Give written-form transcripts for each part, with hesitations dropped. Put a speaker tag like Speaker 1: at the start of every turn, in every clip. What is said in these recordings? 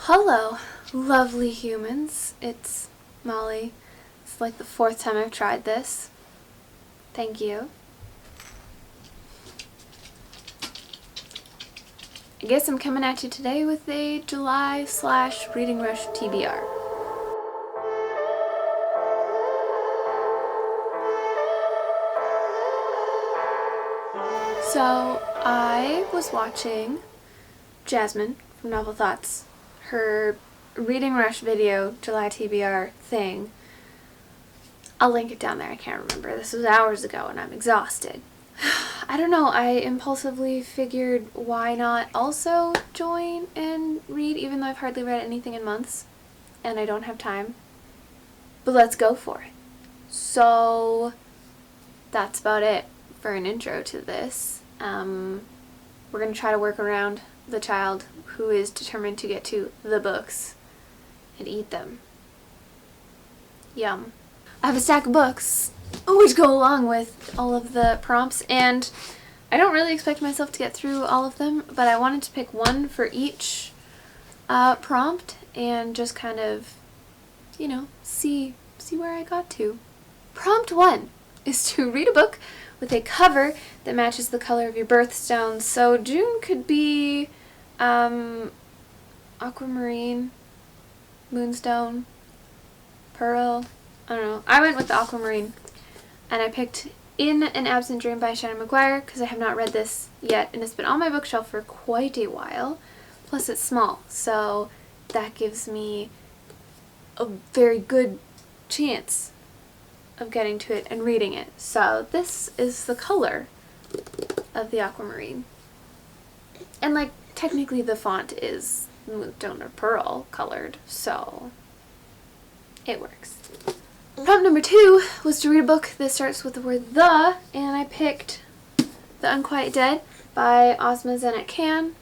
Speaker 1: Hello, lovely humans. It's Molly. It's like the 4th time I've tried this. Thank you. I guess I'm coming at you today with a July/Reading Rush TBR. So, I was watching Jasmine from Novel Thoughts, her Reading Rush video, July TBR thing. I'll link it down there, I can't remember. This was hours ago and I'm exhausted. I don't know, I impulsively figured why not also join and read, even though I've hardly read anything in months and I don't have time. But let's go for it. So that's about it for an intro to this. We're going to try to work around the child who is determined to get to the books and eat them. Yum. I have a stack of books which go along with all of the prompts, and I don't really expect myself to get through all of them, but I wanted to pick one for each prompt and just kind of, see where I got to. Prompt 1 is to read a book with a cover that matches the color of your birthstone. So June could be aquamarine, moonstone, pearl. I don't know. I went with the aquamarine, and I picked In an Absent Dream by Shannon McGuire because I have not read this yet, and it's been on my bookshelf for quite a while. Plus it's small, so that gives me a very good chance of getting to it and reading it. So this is the color of the aquamarine. And technically the font is moonstone or pearl colored, so it works. Prompt number 2 was to read a book that starts with the word the, and I picked The Unquiet Dead by Ozma Zenet Khan.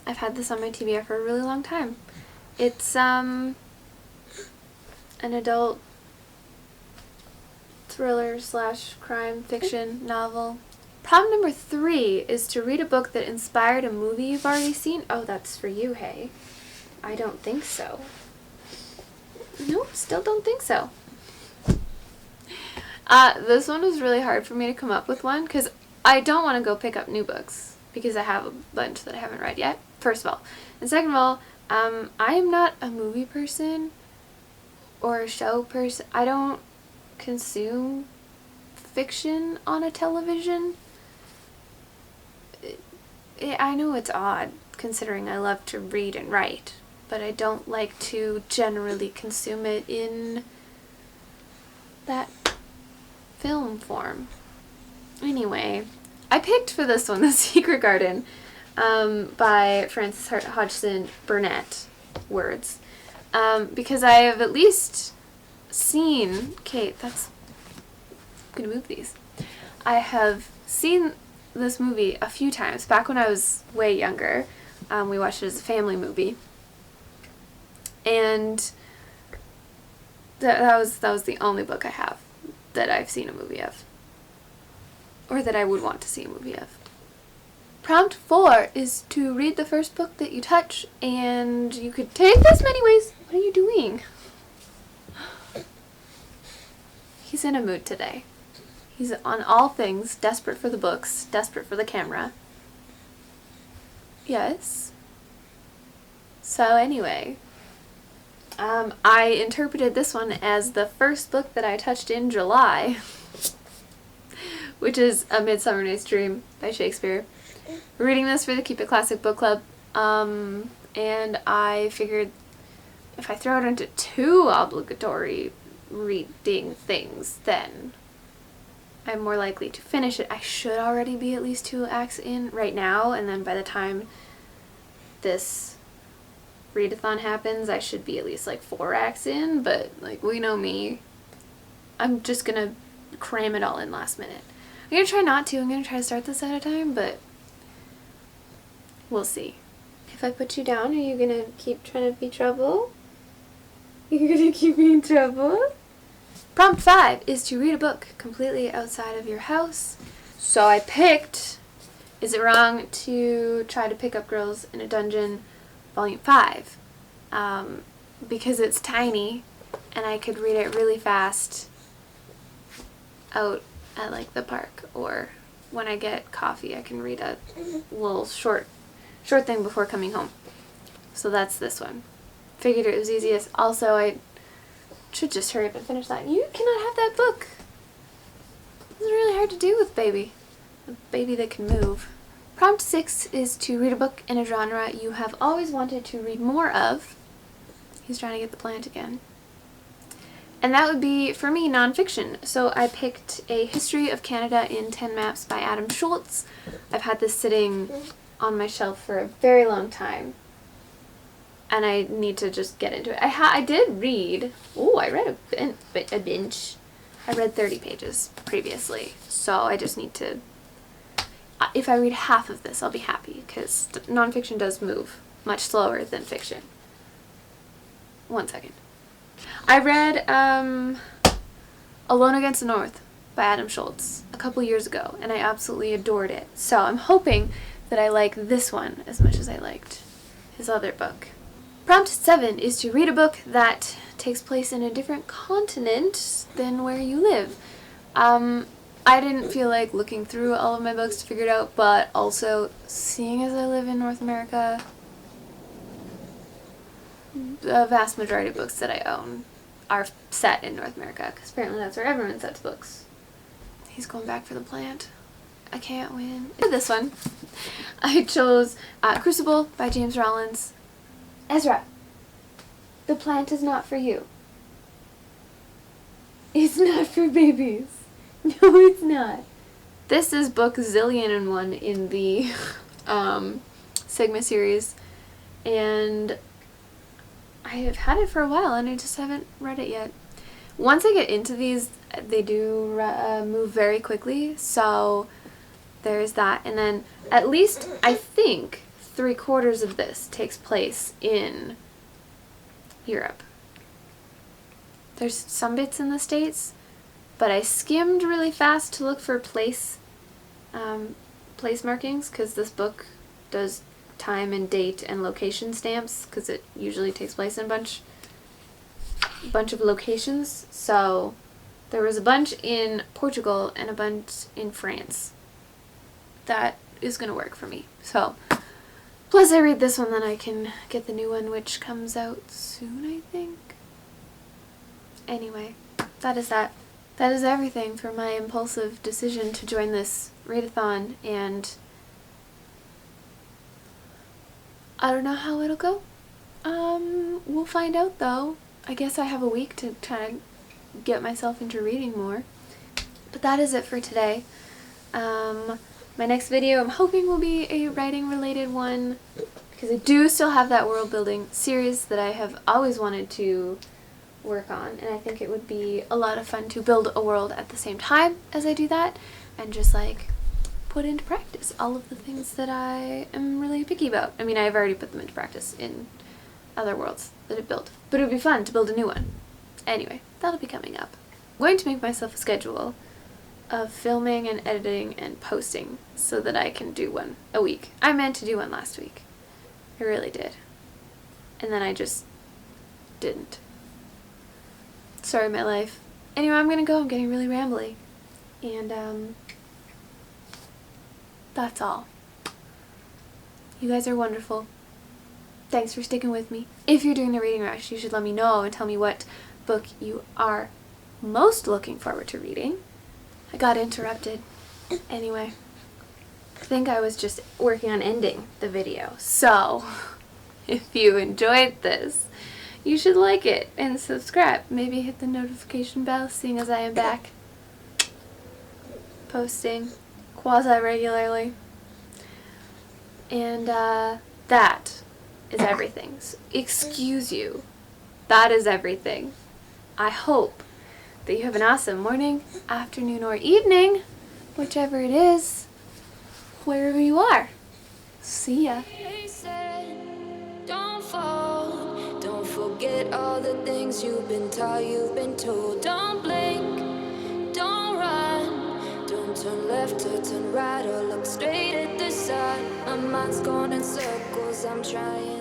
Speaker 1: I've had this on my TBR for a really long time. It's an adult thriller/crime fiction novel. Prompt number 3 is to read a book that inspired a movie you've already seen. Oh, that's for you, hey. I don't think so. Nope, still don't think so. This one was really hard for me to come up with one because I don't want to go pick up new books because I have a bunch that I haven't read yet, first of all. And second of all, I am not a movie person or a show person. I don't consume fiction on a television. I know it's odd considering I love to read and write, but I don't like to generally consume it in that film form. Anyway, I picked for this one The Secret Garden by Frances Hodgson Burnett words because I have at least seen, Kate, I'm gonna move these. I have seen this movie a few times. Back when I was way younger, we watched it as a family movie, and that was the only book I have that I've seen a movie of, or that I would want to see a movie of. Prompt 4 is to read the first book that you touch, and you could take this many ways. What are you doing? He's in a mood today. He's on all things, desperate for the books, desperate for the camera. Yes. So anyway, I interpreted this one as the first book that I touched in July, which is A Midsummer Night's Dream by Shakespeare. We're reading this for the Keep It Classic book club, and I figured if I throw it into 2 obligatory reading things, then I'm more likely to finish it. I should already be at least 2 acts in right now, and then by the time this readathon happens, I should be at least 4 acts in, but we know me. I'm just gonna cram it all in last minute. I'm gonna try not to. I'm gonna try to start this at a time, but we'll see. If I put you down, are you gonna keep trying to be trouble? You're gonna keep me in trouble? Prompt 5 is to read a book completely outside of your house. So I picked Is It Wrong to Try to Pick Up Girls in a Dungeon, Volume 5 because it's tiny and I could read it really fast out at like the park, or when I get coffee I can read a little short thing before coming home. So that's this one. Figured it was easiest. Also, I should just hurry up and finish that. You cannot have that book. It's really hard to do with baby. A baby that can move. Prompt 6 is to read a book in a genre you have always wanted to read more of. He's trying to get the plant again. And that would be, for me, nonfiction. So I picked A History of Canada in 10 Maps by Adam Schultz. I've had this sitting on my shelf for a very long time. And I need to just get into it. I did read, I read a binge. I read 30 pages previously. So I just need to, if I read half of this, I'll be happy, because nonfiction does move much slower than fiction. 1 second. I read Alone Against the North by Adam Schultz a couple years ago, and I absolutely adored it. So I'm hoping that I like this one as much as I liked his other book. Prompt 7 is to read a book that takes place in a different continent than where you live. I didn't feel like looking through all of my books to figure it out, but also, seeing as I live in North America, the vast majority of books that I own are set in North America, because apparently that's where everyone sets books. He's going back for the plant. I can't win. This one, I chose Crucible by James Rollins. Ezra, the plant is not for you. It's not for babies. No, it's not. This is book zillion-and-one in the Sigma series, and I have had it for a while and I just haven't read it yet. Once I get into these, they do move very quickly, so there's that. And then at least, I think, 3/4 of this takes place in Europe. There's some bits in the States, but I skimmed really fast to look for place markings, because this book does time and date and location stamps, because it usually takes place in a bunch of locations. So there was a bunch in Portugal and a bunch in France. That is going to work for me. So plus I read this one, then I can get the new one, which comes out soon, I think. Anyway, that is that. That is everything for my impulsive decision to join this readathon, and I don't know how it'll go. We'll find out though. I guess I have a week to try to get myself into reading more. But that is it for today. My next video I'm hoping will be a writing related one, because I do still have that world building series that I have always wanted to work on, and I think it would be a lot of fun to build a world at the same time as I do that, and just like put into practice all of the things that I am really picky about. I mean, I've already put them into practice in other worlds that I've built, but it would be fun to build a new one. Anyway, that'll be coming up. I'm going to make myself a schedule of filming and editing and posting so that I can do one a week. I meant to do one last week. I really did. And then I just didn't. Sorry, my life. Anyway, I'm gonna go. I'm getting really rambly. And, that's all. You guys are wonderful. Thanks for sticking with me. If you're doing the reading rush, you should let me know and tell me what book you are most looking forward to reading. I got interrupted. Anyway, I think I was just working on ending the video. So, if you enjoyed this, you should like it and subscribe. Maybe hit the notification bell, seeing as I am back posting quasi-regularly. And that is everything. So, excuse you. That is everything. I hope that you have an awesome morning, afternoon, or evening, whichever it is, wherever you are. See ya. Don't fall, don't forget all the things you've been taught, you've been told. Don't blink, don't run, don't turn left or turn right or look straight at the sun. My mind's going in circles, I'm trying